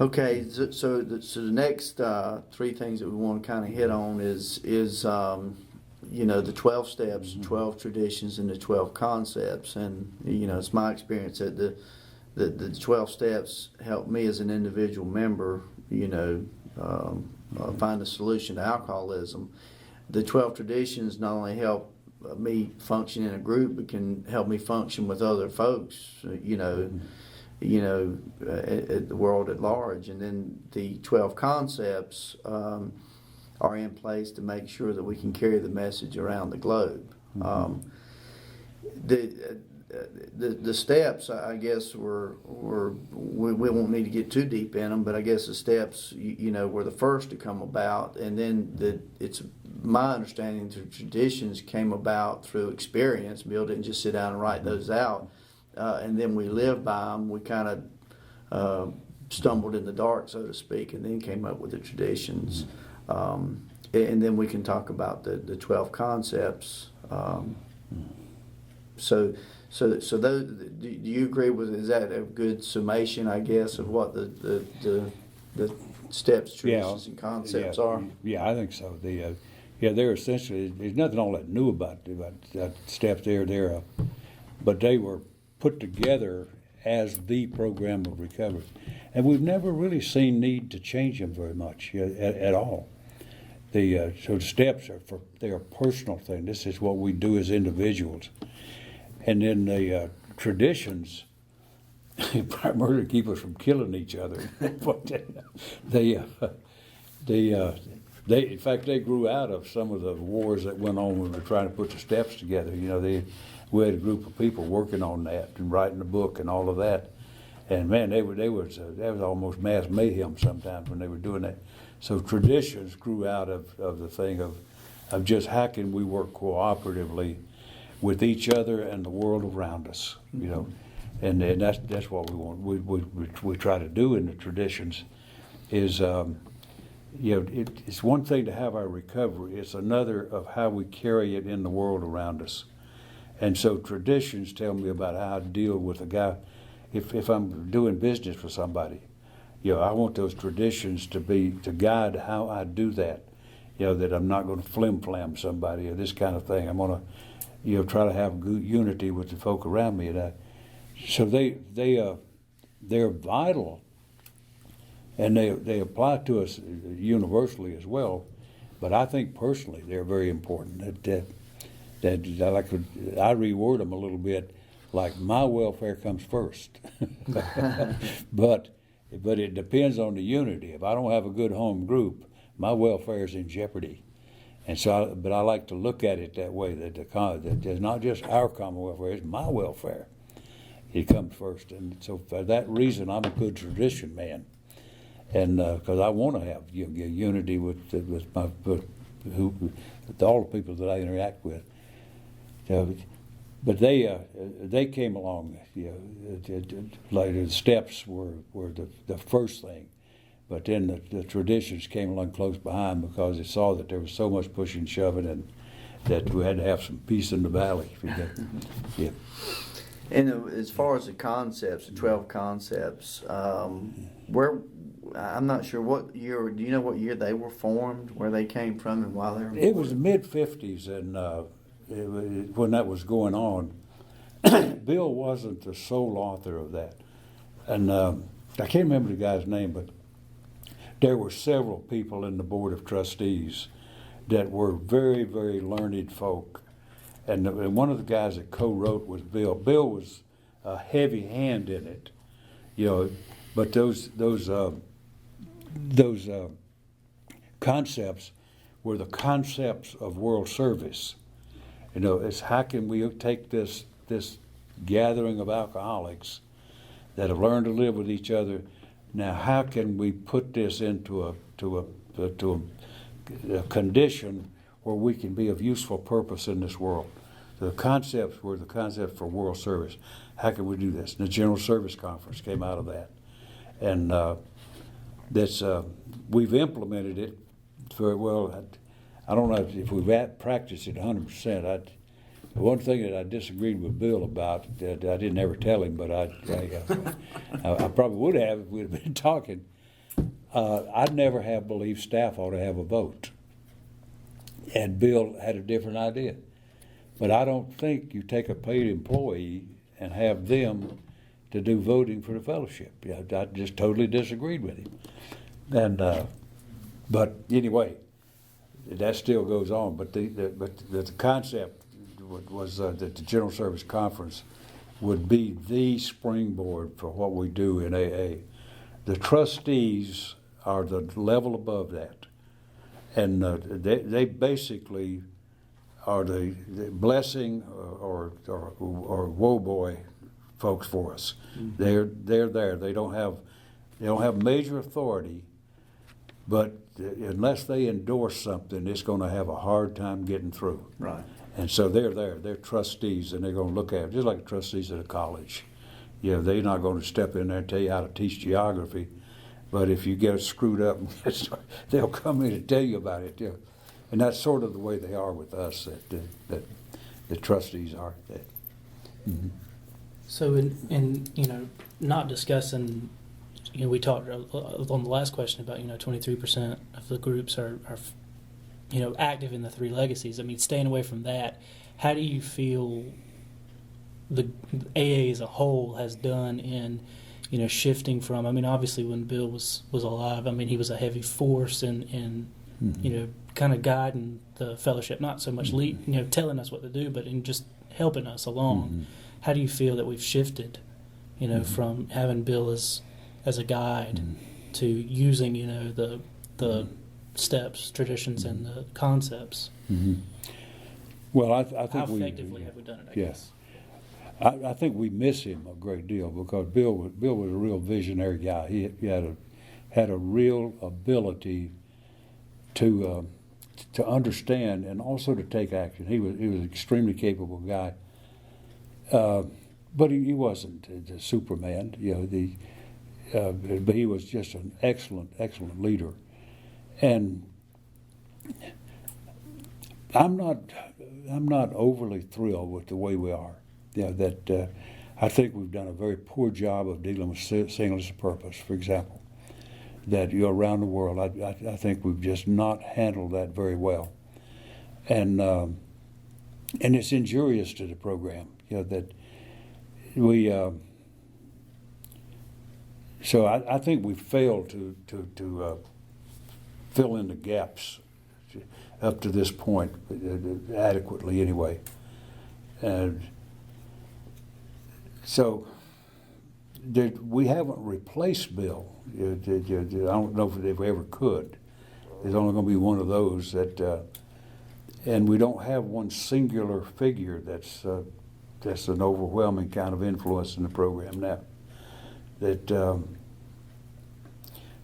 Okay, so the next three things that we want to kind of hit on is the 12 steps, 12 traditions, and the 12 concepts. And it's my experience that the 12 steps help me as an individual member, find a solution to alcoholism. The 12 traditions not only help me function in a group, but can help me function with other folks, at the world at large. And then the 12 concepts are in place to make sure that we can carry the message around the globe. The steps, I guess, we won't need to get too deep in them, but I guess the steps, were the first to come about, and then it's my understanding the traditions came about through experience. Bill didn't just sit down and write those out, and then we lived by them. We kind of stumbled in the dark, so to speak, and then came up with the traditions. And then we can talk about the 12 concepts. So those, do you agree with? Is that a good summation, I guess, of what the steps, traditions, and concepts are? Yeah, I think so. They're essentially, there's nothing all that new about that steps. But they were put together as the program of recovery, and we've never really seen need to change them very much at all. So the steps they're a personal thing. This is what we do as individuals. And then the traditions primarily keep us from killing each other. But in fact, they grew out of some of the wars that went on when we were trying to put the steps together. We had a group of people working on that and writing a book and all of that. And man, that was almost mass mayhem sometimes when they were doing that. So traditions grew out of the thing of just how can we work cooperatively with each other and the world around us, and that's what we want. We try to do in the traditions is, it's one thing to have our recovery. It's another of how we carry it in the world around us. And so traditions tell me about how to deal with a guy. If I'm doing business with somebody, I want those traditions to guide how I do that. That I'm not going to flim-flam somebody or this kind of thing. I'm going to try to have good unity with the folk around me. So they're vital, and they apply to us universally as well. But I think personally they're very important. That I reword them a little bit, like my welfare comes first. but it depends on the unity. If I don't have a good home group, my welfare is in jeopardy. And so, but I like to look at it that way, that it's not just our common welfare, it's my welfare. It comes first. And so for that reason, I'm a good tradition man. And because I want to have unity with all the people that I interact with. But they came along. Later, the steps were the first thing. But then the traditions came along close behind because they saw that there was so much pushing and shoving, and that we had to have some peace in the valley. Yeah. And as far as the concepts, the 12 concepts, where I'm not sure what year. Do you know what year they were formed? Where they came from, and why they were formed? It was the mid-50s, and when that was going on, Bill wasn't the sole author of that, and I can't remember the guy's name, but there were several people in the board of trustees that were very, very learned folk. And one of the guys that co-wrote was Bill. Bill was a heavy hand in it, but those concepts were the concepts of world service. It's how can we take this gathering of alcoholics that have learned to live with each other. Now, how can we put this into a condition where we can be of useful purpose in this world? The concepts were the concepts for world service. How can we do this? And the General Service Conference came out of that, and we've implemented it very well. I don't know if we've practiced it 100%. The one thing that I disagreed with Bill about, that I didn't ever tell him, but I probably would have if we'd have been talking, I never have believed staff ought to have a vote. And Bill had a different idea. But I don't think you take a paid employee and have them to do voting for the fellowship. Yeah, I just totally disagreed with him. And but anyway, that still goes on. But the concept was that the General Service Conference would be the springboard for what we do in AA. The trustees are the level above that, and they basically are the blessing or woe boy folks for us. Mm-hmm. They're there. They don't have major authority, but unless they endorse something, it's going to have a hard time getting through. Right. And so they're there. They're trustees, and they're going to look at it just like the trustees at a college. You know, they're not going to step in there and tell you how to teach geography, but if you get it screwed up, they'll come in and tell you about it. Yeah. And that's sort of the way they are with us. That the trustees are. Mm-hmm. So, in not discussing, we talked on the last question about 23% of the groups are active in the three legacies. I mean, staying away from that, how do you feel the AA as a whole has done in shifting from? I mean, obviously when Bill was alive, I mean, he was a heavy force in Mm-hmm. Kind of guiding the fellowship, not so much telling us what to do, but in just helping us along. Mm-hmm. How do you feel that we've shifted, Mm-hmm. from having Bill as a guide Mm-hmm. to using, the Mm-hmm. steps, traditions, and the concepts? Mm-hmm. Well, I think how effectively have we done it? I guess. I think we miss him a great deal because Bill was a real visionary guy. He had a real ability to understand and also to take action. He was an extremely capable guy, but he wasn't the Superman. But he was just an excellent leader. And I'm not overly thrilled with the way we are. I think we've done a very poor job of dealing with singleness of purpose, for example. That around the world, I think we've just not handled that very well, and it's injurious to the program. That we. So I think we failed to fill in the gaps up to this point adequately, anyway, and so. We haven't replaced Bill. I don't know if we ever could. There's only going to be one of those that, and we don't have one singular figure that's an overwhelming kind of influence in the program now.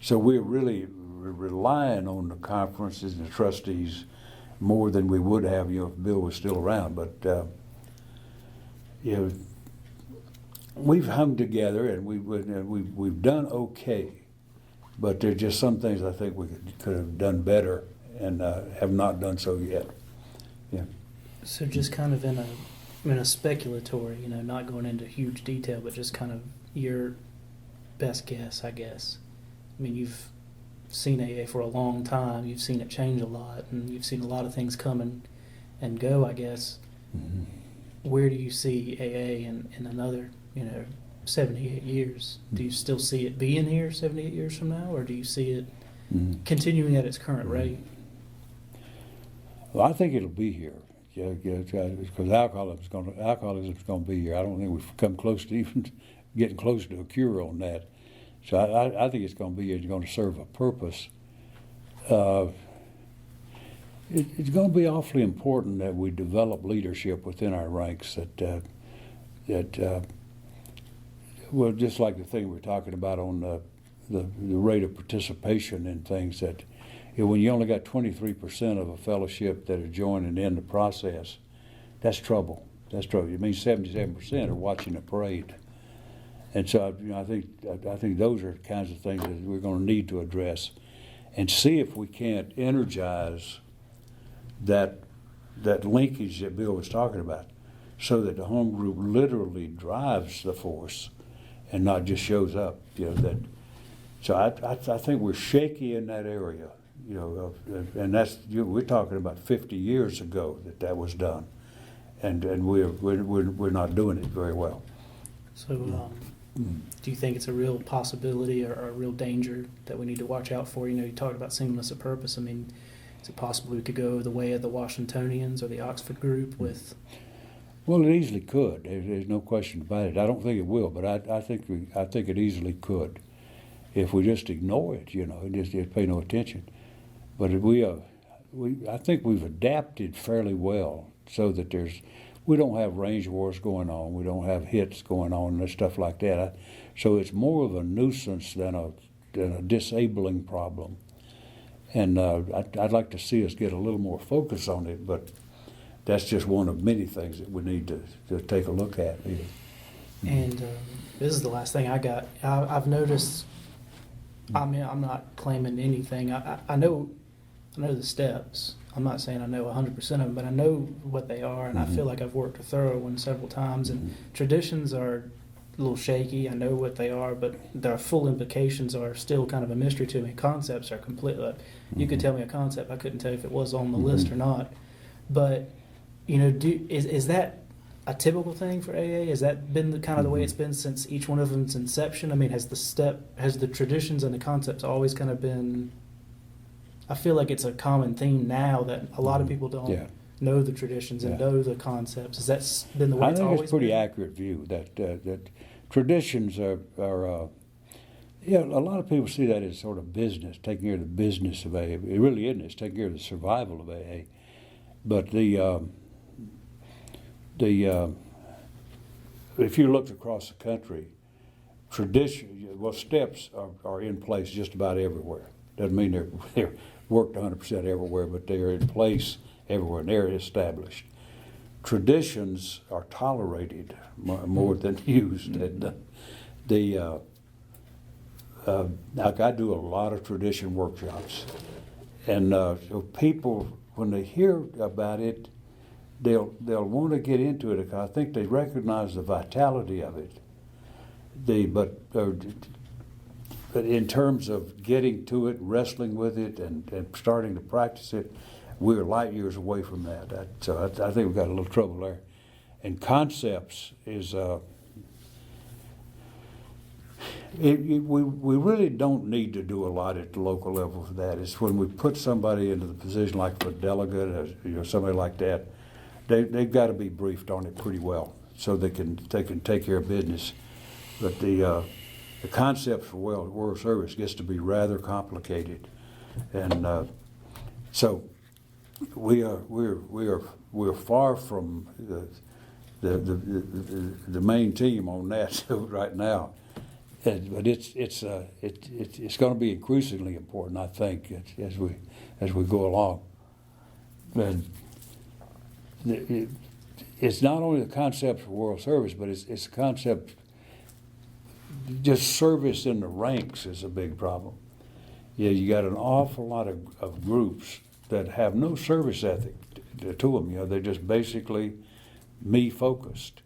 So we're really relying on the conferences and the trustees more than we would have, if Bill was still around. But we've hung together and we've done okay, but there's just some things I think we could have done better and have not done so yet. Yeah. So just kind of in a speculatory, not going into huge detail, but just kind of your best guess, I guess. I mean, you've seen AA for a long time. You've seen it change a lot, and you've seen a lot of things come and go, I guess. Mm-hmm. Where do you see AA in another 78 years? Do you still see it being here 78 years from now, or do you see it continuing at its current rate? Well, I think it'll be here. Because alcoholism's going to be here. I don't think we've come close to even getting close to a cure on that. So I think it's going to be here. It's going to serve a purpose. It's going to be awfully important that we develop leadership within our ranks well, just like the thing we're talking about on the rate of participation in things, that when you only got 23% of a fellowship that are joining in the process, that's trouble. That's trouble. It means 77% are watching the parade. And so I think those are the kinds of things that we're going to need to address and see if we can't energize that linkage that Bill was talking about, so that the home group literally drives the force and not just shows up. So I think we're shaky in that area, you know, and we're talking about 50 years ago that was done, and we're not doing it very well. So, do you think it's a real possibility or a real danger that we need to watch out for? You know, you talked about singleness of purpose. I mean, is it possible we could go the way of the Washingtonians or the Oxford group with? Well, it easily could. There's no question about it. I don't think it will, but I think it easily could, if we just ignore it, you know, and just pay no attention. But I think we've adapted fairly well so that we don't have range wars going on, we don't have hits going on and stuff like that. So it's more of a nuisance than a disabling problem. And I'd like to see us get a little more focus on it, but that's just one of many things that we need to take a look at. And this is the last thing I got. I've noticed. I mean, I'm not claiming anything. I know the steps. I'm not saying I know 100% of them, but I know what they are, and I feel like I've worked a thorough one several times. And traditions are a little shaky. I know what they are, but their full implications are still kind of a mystery to me. Concepts are completely. You could tell me a concept, I couldn't tell you if it was on the list or not. But you know, is that a typical thing for AA? Has that been the kind of the way it's been since each one of them's inception? I mean, has the traditions and the concepts always kind of been? I feel like it's a common theme now that a lot of people don't know the traditions and know the concepts. Has that been the way it's always been? I think it's a pretty accurate view that traditions are a lot of people see that as sort of business, taking care of the business of AA. It really isn't. It's taking care of the survival of AA. But if you looked across the country, steps are in place just about everywhere. Doesn't mean they're worked 100% everywhere, but they're in place everywhere and they're established. Traditions are tolerated more than used. And like I do a lot of tradition workshops, and so people, when they hear about it, they'll want to get into it because I think they recognize the vitality of it. But in terms of getting to it, wrestling with it, and starting to practice it, we're light years away from that. So I think we've got a little trouble there. And concepts is we really don't need to do a lot at the local level for that. It's when we put somebody into the position like a delegate or somebody like that, they've got to be briefed on it pretty well so they can take care of business. But the concept for world service gets to be rather complicated, and so we're far from the main team on that right now. But it's going to be increasingly important, I think, as we go along. And it's not only the concept for world service, but it's a concept. Just service in the ranks is a big problem. Yeah, you got an awful lot of groups that have no service ethic to them. You know, they're just basically me focused.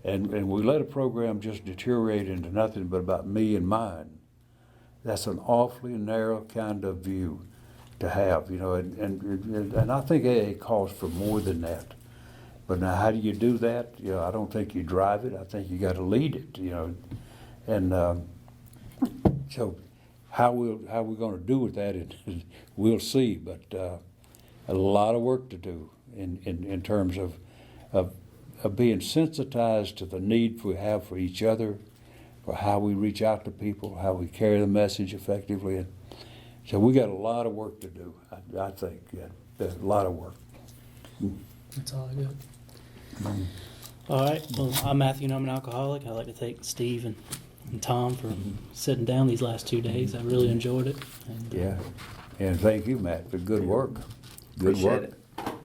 And we let a program just deteriorate into nothing but about me and mine. That's an awfully narrow kind of view to have, you know, and I think AA calls for more than that. But now, how do you do that? You know, I don't think you drive it. I think you got to lead it, you know. And so how we're going to do with that, we'll see. But a lot of work to do in terms of being sensitized to the need we have for each other, for how we reach out to people, how we carry the message effectively. And so we got a lot of work to do, I think. Yeah, a lot of work. That's all I got. All right. Well, I'm Mathew, and I'm an alcoholic. I'd like to thank Steve and Tom for sitting down these last 2 days. I really enjoyed it. And, and thank you, Matt, for good work. Good Appreciate work. it.